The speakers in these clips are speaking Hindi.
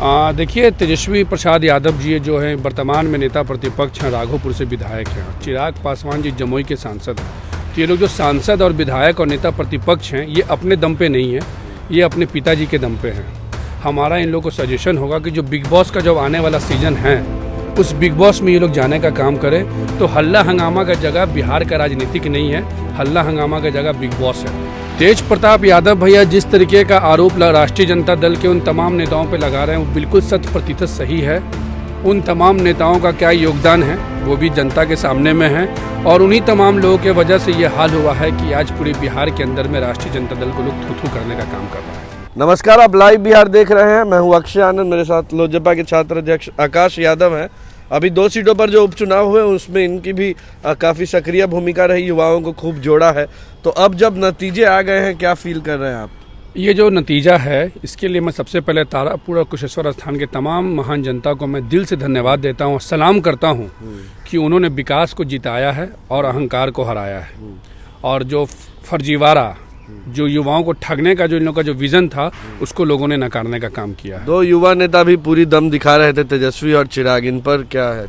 देखिए, तेजस्वी प्रसाद यादव जी जो हैं वर्तमान में नेता प्रतिपक्ष हैं, राघोपुर से विधायक हैं। चिराग पासवान जी जमुई के सांसद हैं। तो ये लोग जो सांसद और विधायक और नेता प्रतिपक्ष हैं, ये अपने दम पे नहीं है, ये अपने पिताजी के दम पे हैं। हमारा इन लोगों को सजेशन होगा कि जो बिग बॉस का जो आने वाला सीज़न है, उस बिग बॉस में ये लोग जाने का काम करें। तो हल्ला हंगामा का जगह बिहार का राजनीतिक नहीं है, हल्ला हंगामा का जगह बिग बॉस है। तेज प्रताप यादव भैया जिस तरीके का आरोप राष्ट्रीय जनता दल के उन तमाम नेताओं पे लगा रहे हैं, वो बिल्कुल 100% सही है। उन तमाम नेताओं का क्या योगदान है वो भी जनता के सामने में है, और उन्हीं तमाम लोगों के वजह से ये हाल हुआ है कि आज पूरे बिहार के अंदर में राष्ट्रीय जनता दल को लोग थू-थू करने का काम कर रहा है। नमस्कार, आप लाइव बिहार देख रहे हैं। मैं हूं अक्षय आनंद, मेरे साथ लोजपा के छात्र अध्यक्ष आकाश यादव हैं। अभी 2 सीटों पर जो उपचुनाव हुए उसमें इनकी भी काफ़ी सक्रिय भूमिका रही, युवाओं को खूब जोड़ा है। तो अब जब नतीजे आ गए हैं, क्या फील कर रहे हैं आप? ये जो नतीजा है, इसके लिए मैं सबसे पहले तारापुर और कुशेश्वर स्थान के तमाम महान जनता को मैं दिल से धन्यवाद देता हूँ, सलाम करता हूँ कि उन्होंने विकास को जिताया है और अहंकार को हराया है। और जो फर्जीवाड़ा, जो युवाओं को ठगने का जो इन लोगों का जो विजन था, उसको लोगों ने नकारने का काम किया है। 2 युवा नेता भी पूरी दम दिखा रहे थे, तेजस्वी और चिराग, इन पर क्या है?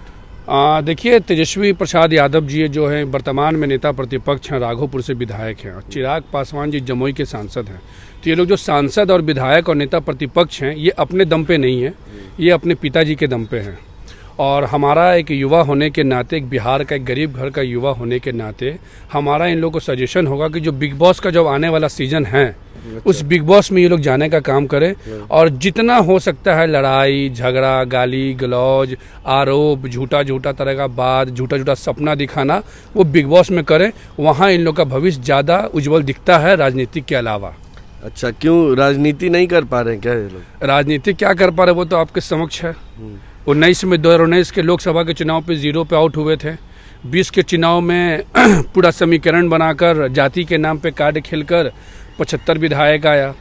देखिए, तेजस्वी प्रसाद यादव जी जो हैं वर्तमान में नेता प्रतिपक्ष हैं, राघोपुर से विधायक हैं। और चिराग पासवान जी जमुई के सांसद हैं। तो ये लोग जो सांसद और विधायक और नेता प्रतिपक्ष हैं, ये अपने दम पे नहीं है, ये अपने पिताजी के दम पे हैं। और हमारा एक युवा होने के नाते, एक बिहार का एक गरीब घर का युवा होने के नाते, हमारा इन लोगों को सजेशन होगा कि जो बिग बॉस का जो आने वाला सीज़न है, उस बिग बॉस में ये लोग जाने का काम करें। और जितना हो सकता है लड़ाई झगड़ा, गाली गलौज, आरोप, झूठा तरह का बात, झूठा सपना दिखाना, वो बिग बॉस में करें। वहाँ इन लोग का भविष्य ज़्यादा उज्जवल दिखता है राजनीति के अलावा। अच्छा, क्यों राजनीति नहीं कर पा रहे हैं क्या ये लोग? राजनीति क्या कर पा रहे वो तो आपके समक्ष है। 2019 के लोकसभा के चुनाव पे 0 पे आउट हुए थे। 20 के चुनाव में पूरा समीकरण बनाकर, जाति के नाम पे कार्ड खेलकर 75 विधायक आया।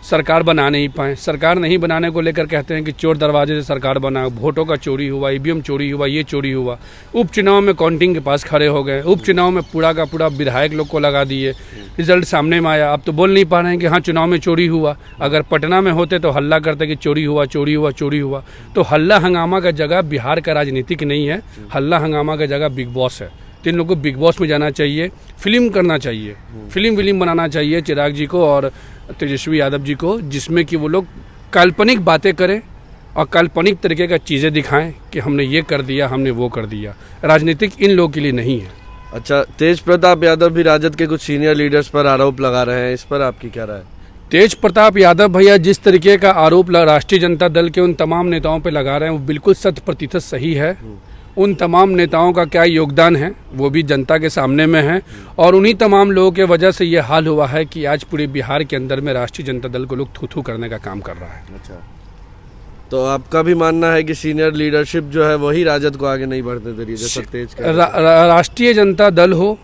सरकार बना नहीं पाए। सरकार नहीं बनाने को लेकर कहते हैं कि चोर दरवाजे से सरकार बना, वोटों का चोरी हुआ, ईवीएम चोरी हुआ, ये चोरी हुआ। उपचुनाव में काउंटिंग के पास खड़े हो गए। उपचुनाव में पूरा का पूरा विधायक लोग को लगा दिए। रिजल्ट सामने में आया। अब तो बोल नहीं पा रहे हैं कि हाँ चुनाव में चोरी हुआ। अगर पटना में होते तो हल्ला करते कि चोरी हुआ, चोरी हुआ, चोरी हुआ। तो हल्ला हंगामा का जगह बिहार का राजनीतिक नहीं है, हल्ला हंगामा का जगह बिग बॉस है। तो इन लोगों को बिग बॉस में जाना चाहिए, फिल्म करना चाहिए, फिल्म बनाना चाहिए चिराग जी को और तेजस्वी यादव जी को, जिसमें कि वो लोग काल्पनिक बातें करें और काल्पनिक तरीके का चीज़ें दिखाएं कि हमने ये कर दिया, हमने वो कर दिया। राजनीतिक इन लोगों के लिए नहीं है। अच्छा, तेज प्रताप यादव भी राजद के कुछ सीनियर लीडर्स पर आरोप लगा रहे हैं, इस पर आपकी क्या राय? तेज प्रताप यादव भैया जिस तरीके का आरोप राष्ट्रीय जनता दल के उन तमाम नेताओं पर लगा रहे हैं, वो बिल्कुल 100% सही है। उन तमाम नेताओं का क्या योगदान है वो भी जनता के सामने में है, और उन्हीं तमाम लोगों के वजह से ये हाल हुआ है कि आज पूरे बिहार के अंदर में राष्ट्रीय जनता दल को लोग थू-थू करने का काम कर रहा है। अच्छा, तो आपका भी मानना है कि सीनियर लीडरशिप जो है वही राजद को आगे नहीं बढ़ने दे रही है, जैसा तेज राष्ट्रीय जनता दल हो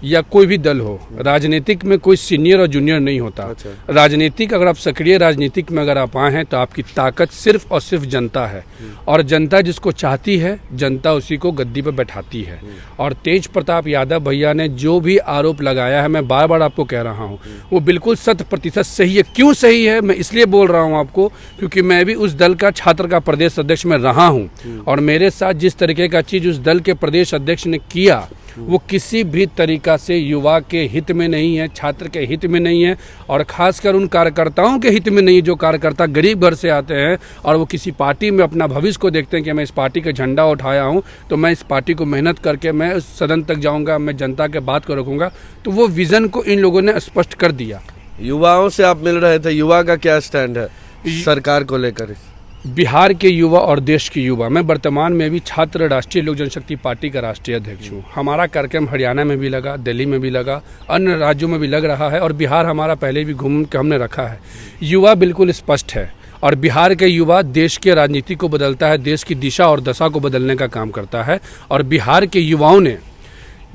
या कोई भी दल हो, राजनीतिक में कोई सीनियर और जूनियर नहीं होता। अच्छा। राजनीतिक, अगर आप सक्रिय राजनीतिक में अगर आप आए हैं तो आपकी ताकत सिर्फ और सिर्फ जनता है, और जनता जिसको चाहती है, जनता उसी को गद्दी पर बैठाती है। और तेज प्रताप यादव भैया ने जो भी आरोप लगाया है, मैं बार बार आपको कह रहा हूँ, वो बिल्कुल 100% सही है। क्यों सही है मैं इसलिए बोल रहा हूँ आपको, क्योंकि मैं भी उस दल का छात्र का प्रदेश अध्यक्ष में रहा हूँ, और मेरे साथ जिस तरीके का चीज़ उस दल के प्रदेश अध्यक्ष ने किया, वो किसी भी तरीका से युवा के हित में नहीं है, छात्र के हित में नहीं है, और खासकर उन कार्यकर्ताओं के हित में नहीं है जो कार्यकर्ता गरीब घर से आते हैं और वो किसी पार्टी में अपना भविष्य को देखते हैं कि मैं इस पार्टी का झंडा उठाया हूं तो मैं इस पार्टी को मेहनत करके मैं उस सदन तक जाऊंगा, मैं जनता के बात को रखूंगा। तो वो विजन को इन लोगों ने स्पष्ट कर दिया। युवाओं से आप मिल रहे थे, युवा का क्या स्टैंड है सरकार को लेकर? बिहार के युवा और देश के युवा, मैं वर्तमान में भी छात्र राष्ट्रीय लोक जनशक्ति पार्टी का राष्ट्रीय अध्यक्ष हूँ। हमारा कार्यक्रम हरियाणा में भी लगा, दिल्ली में भी लगा, अन्य राज्यों में भी लग रहा है, और बिहार हमारा पहले भी घूम के हमने रखा है। युवा बिल्कुल स्पष्ट है, और बिहार के युवा देश के राजनीति को बदलता है, देश की दिशा और दशा को बदलने का काम करता है। और बिहार के युवाओं ने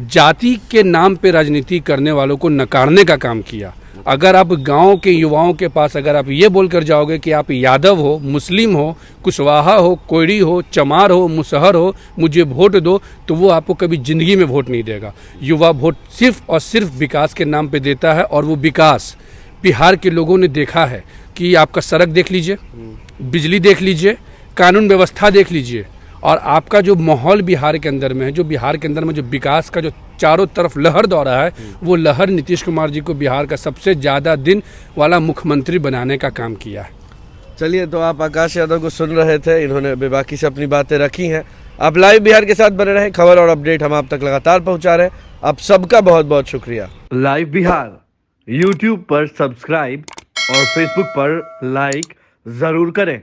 जाति के नाम पे राजनीति करने वालों को नकारने का काम किया। अगर आप गांव के युवाओं के पास अगर आप ये बोलकर जाओगे कि आप यादव हो, मुस्लिम हो, कुशवाहा हो, कोयरी हो, चमार हो, मुसहर हो, मुझे वोट दो, तो वो आपको कभी ज़िंदगी में वोट नहीं देगा। युवा वोट सिर्फ और सिर्फ विकास के नाम पे देता है, और वो विकास बिहार के लोगों ने देखा है कि आपका सड़क देख लीजिए, बिजली देख लीजिए, कानून व्यवस्था देख लीजिए, और आपका जो माहौल बिहार के अंदर में है, जो बिहार के अंदर में जो विकास का जो चारों तरफ लहर दौड़ा है, वो लहर नीतीश कुमार जी को बिहार का सबसे ज़्यादा दिन वाला मुख्यमंत्री बनाने का काम किया है। चलिए, तो आप आकाश यादव को सुन रहे थे, इन्होंने बेबाकी से अपनी बातें रखी हैं। आप लाइव बिहार के साथ बने रहें, खबर और अपडेट हम आप तक लगातार पहुंचा रहे हैं। आप सबका बहुत बहुत शुक्रिया। लाइव बिहार यूट्यूब पर सब्सक्राइब और फेसबुक पर लाइक जरूर करें।